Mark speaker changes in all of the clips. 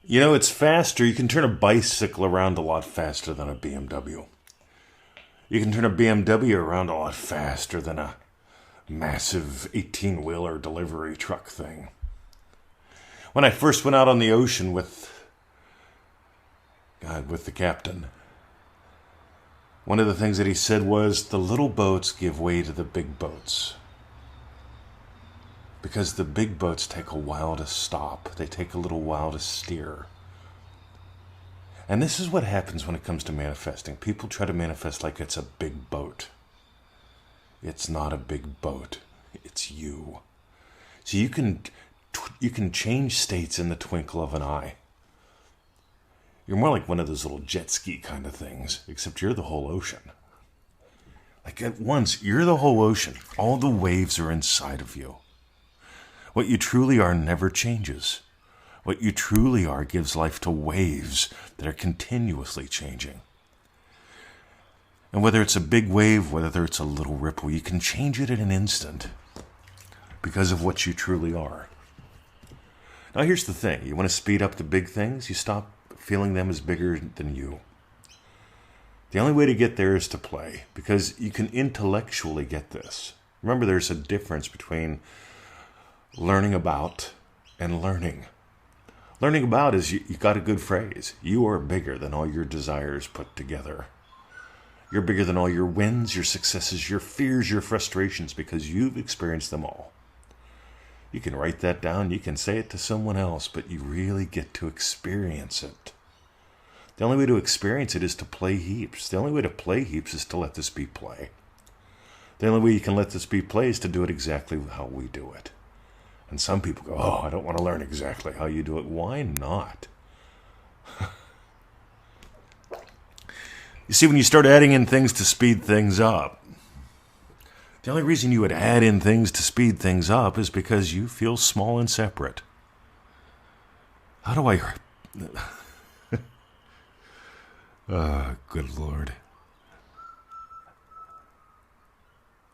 Speaker 1: You know, it's faster. You can turn a bicycle around a lot faster than a BMW. You can turn a BMW around a lot faster than a massive 18-wheeler delivery truck thing. When I first went out on the ocean with the captain, one of the things that he said was, the little boats give way to the big boats. Because the big boats take a while to stop. They take a little while to steer. And this is what happens when it comes to manifesting. People try to manifest like it's a big boat. It's not a big boat. It's you. So you can change states in the twinkle of an eye. You're more like one of those little jet ski kind of things, except you're the whole ocean. Like at once, you're the whole ocean. All the waves are inside of you. What you truly are never changes. What you truly are gives life to waves that are continuously changing. And whether it's a big wave, whether it's a little ripple, you can change it in an instant because of what you truly are. Now here's the thing. You want to speed up the big things? You stop feeling them as bigger than you. The only way to get there is to play, because you can intellectually get this. Remember, there's a difference between learning about and learning. Learning about is you got a good phrase. You are bigger than all your desires put together. You're bigger than all your wins, your successes, your fears, your frustrations, because you've experienced them all. You can write that down, you can say it to someone else, but you really get to experience it. The only way to experience it is to play heaps. The only way to play heaps is to let this be play. The only way you can let this be play is to do it exactly how we do it. And some people go, oh, I don't want to learn exactly how you do it. Why not? You see, when you start adding in things to speed things up, the only reason you would add in things to speed things up is because you feel small and separate. How do I... good Lord.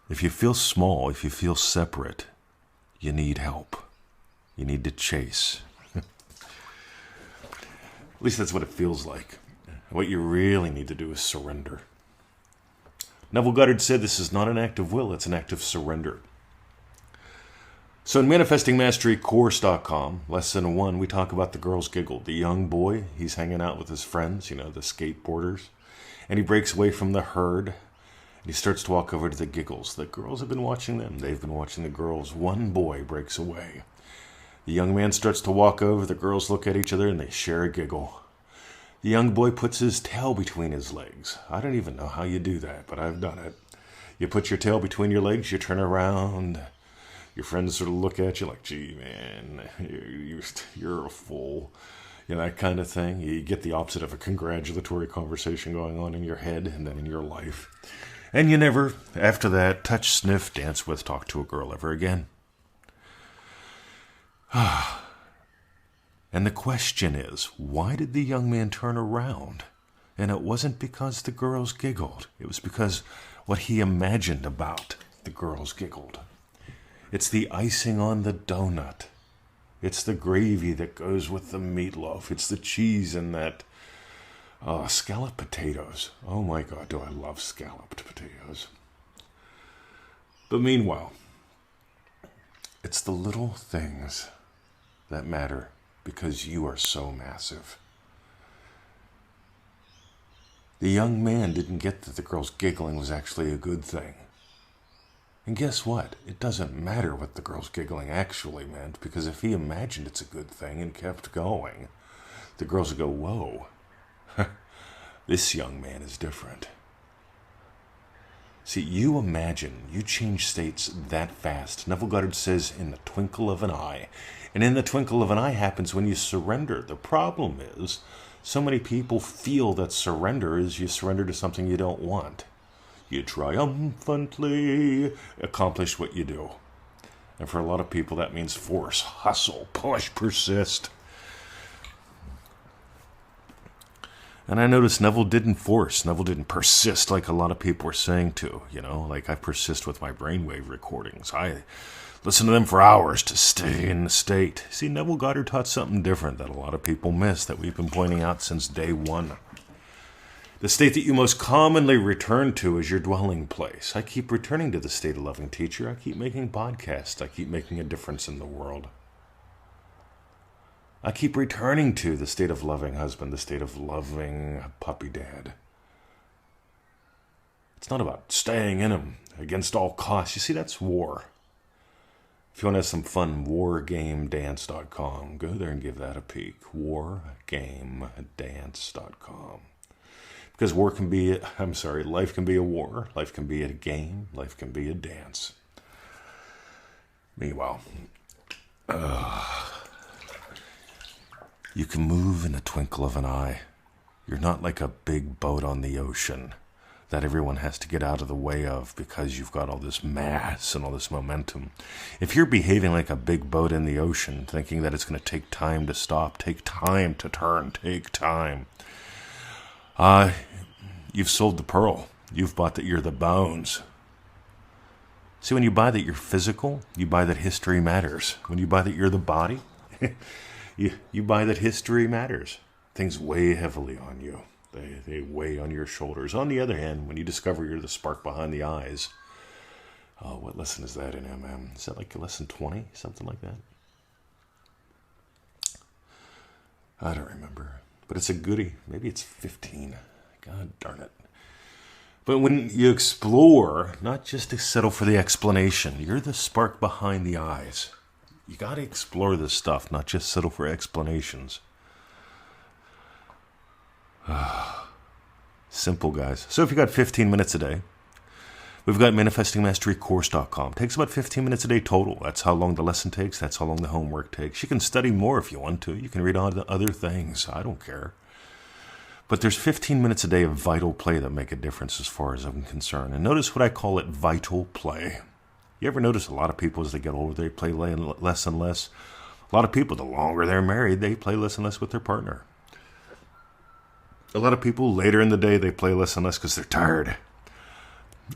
Speaker 1: If you feel small, if you feel separate, you need help. You need to chase. At least that's what it feels like. What you really need to do is surrender. Neville Goddard said this is not an act of will, it's an act of surrender. So in ManifestingMasteryCourse.com, Lesson 1, we talk about the girl's giggle. The young boy, he's hanging out with his friends, the skateboarders, and he breaks away from the herd, and he starts to walk over to the giggles. The girls have been watching them. They've been watching the girls. One boy breaks away. The young man starts to walk over. The girls look at each other, and they share a giggle. The young boy puts his tail between his legs. I don't even know how you do that, but I've done it. You put your tail between your legs, you turn around. Your friends sort of look at you like, gee, man, you're a fool. That kind of thing. You get the opposite of a congratulatory conversation going on in your head and then in your life. And you never, after that, touch, sniff, dance with, talk to a girl ever again. And the question is, why did the young man turn around? And it wasn't because the girls giggled. It was because what he imagined about the girls giggled. It's the icing on the donut. It's the gravy that goes with the meatloaf. It's the cheese and that scalloped potatoes. Oh my God, do I love scalloped potatoes. But meanwhile, it's the little things that matter because you are so massive. The young man didn't get that the girl's giggling was actually a good thing. And guess what? It doesn't matter what the girl's giggling actually meant, because if he imagined it's a good thing and kept going, the girls would go, whoa, this young man is different. See, you imagine, you change states that fast. Neville Goddard says, in the twinkle of an eye. And in the twinkle of an eye happens when you surrender. The problem is, so many people feel that surrender is you surrender to something you don't want. You triumphantly accomplish what you do. And for a lot of people, that means force, hustle, push, persist. And I noticed Neville didn't force. Neville didn't persist like a lot of people were saying to. Like I persist with my brainwave recordings. I Listen to them for hours to stay in the state. See, Neville Goddard taught something different that a lot of people miss that we've been pointing out since day one. The state that you most commonly return to is your dwelling place. I keep returning to the state of loving teacher. I keep making podcasts. I keep making a difference in the world. I keep returning to the state of loving husband, the state of loving puppy dad. It's not about staying in him against all costs. You see, that's war. If you want to have some fun, wargamedance.com. Go there and give that a peek. Wargamedance.com. Because life can be a war. Life can be a game. Life can be a dance. Meanwhile, you can move in a twinkle of an eye. You're not like a big boat on the ocean that everyone has to get out of the way of because you've got all this mass and all this momentum. If you're behaving like a big boat in the ocean, thinking that it's going to take time to stop, take time to turn, take time, you've sold the pearl. You've bought that you're the bones. See, when you buy that you're physical, you buy that history matters. When you buy that you're the body, you buy that history matters. Things weigh heavily on you. They weigh on your shoulders. On the other hand, when you discover you're the spark behind the eyes, what lesson is that in MM? Is that like lesson 20? Something like that? I don't remember. But it's a goodie. Maybe it's 15. God darn it. But when you explore, not just to settle for the explanation, you're the spark behind the eyes. You got to explore this stuff, not just settle for explanations. Simple, guys. So if you got 15 minutes a day, we've got manifestingmasterycourse.com. Takes about 15 minutes a day total. That's how long the lesson takes. That's how long the homework takes. You can study more if you want to. You can read on other things. I don't care. But there's 15 minutes a day of vital play that make a difference as far as I'm concerned. And notice what I call it, vital play. You ever notice a lot of people as they get older, they play less and less? A lot of people, the longer they're married, they play less and less with their partner. A lot of people, later in the day, they play less and less because they're tired.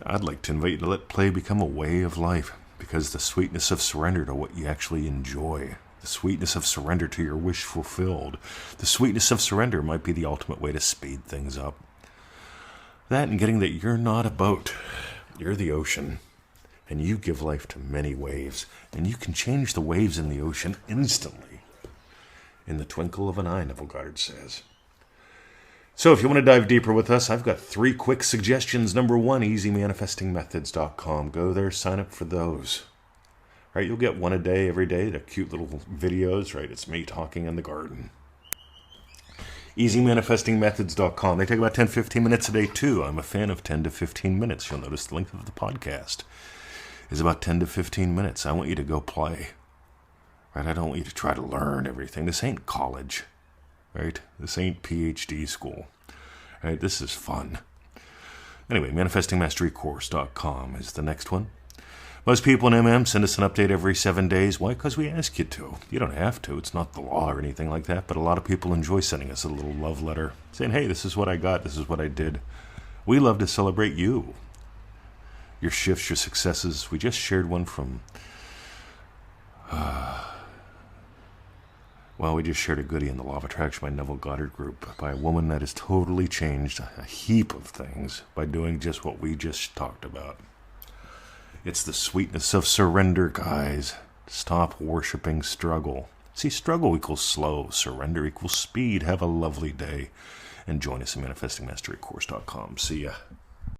Speaker 1: I'd like to invite you to let play become a way of life, because the sweetness of surrender to what you actually enjoy, the sweetness of surrender to your wish fulfilled, the sweetness of surrender might be the ultimate way to speed things up. That and getting that you're not a boat, you're the ocean, and you give life to many waves, and you can change the waves in the ocean instantly, in the twinkle of an eye, Neville Goddard says. So if you want to dive deeper with us, I've got 3 quick suggestions. Number 1, easymanifestingmethods.com. Go there, sign up for those. Right, you'll get one a day, every day, the cute little videos, right? It's me talking in the garden. easymanifestingmethods.com. They take about 10-15 minutes a day, too. I'm a fan of 10 to 15 minutes. You'll notice the length of the podcast is about 10 to 15 minutes. I want you to go play. Right? I don't want you to try to learn everything. This ain't college. Right? This ain't PhD school. Right? This is fun. Anyway, manifestingmasterycourse.com is the next one. Most people in MM send us an update every 7 days. Why? Because we ask you to. You don't have to. It's not the law or anything like that. But a lot of people enjoy sending us a little love letter saying, hey, this is what I got. This is what I did. We love to celebrate you. Your shifts, your successes. We just shared one from... Well, we just shared a goodie in the Law of Attraction by Neville Goddard group by a woman that has totally changed a heap of things by doing just what we just talked about. It's the sweetness of surrender, guys. Stop worshiping struggle. See, struggle equals slow. Surrender equals speed. Have a lovely day. And join us at manifestingmasterycourse.com. See ya.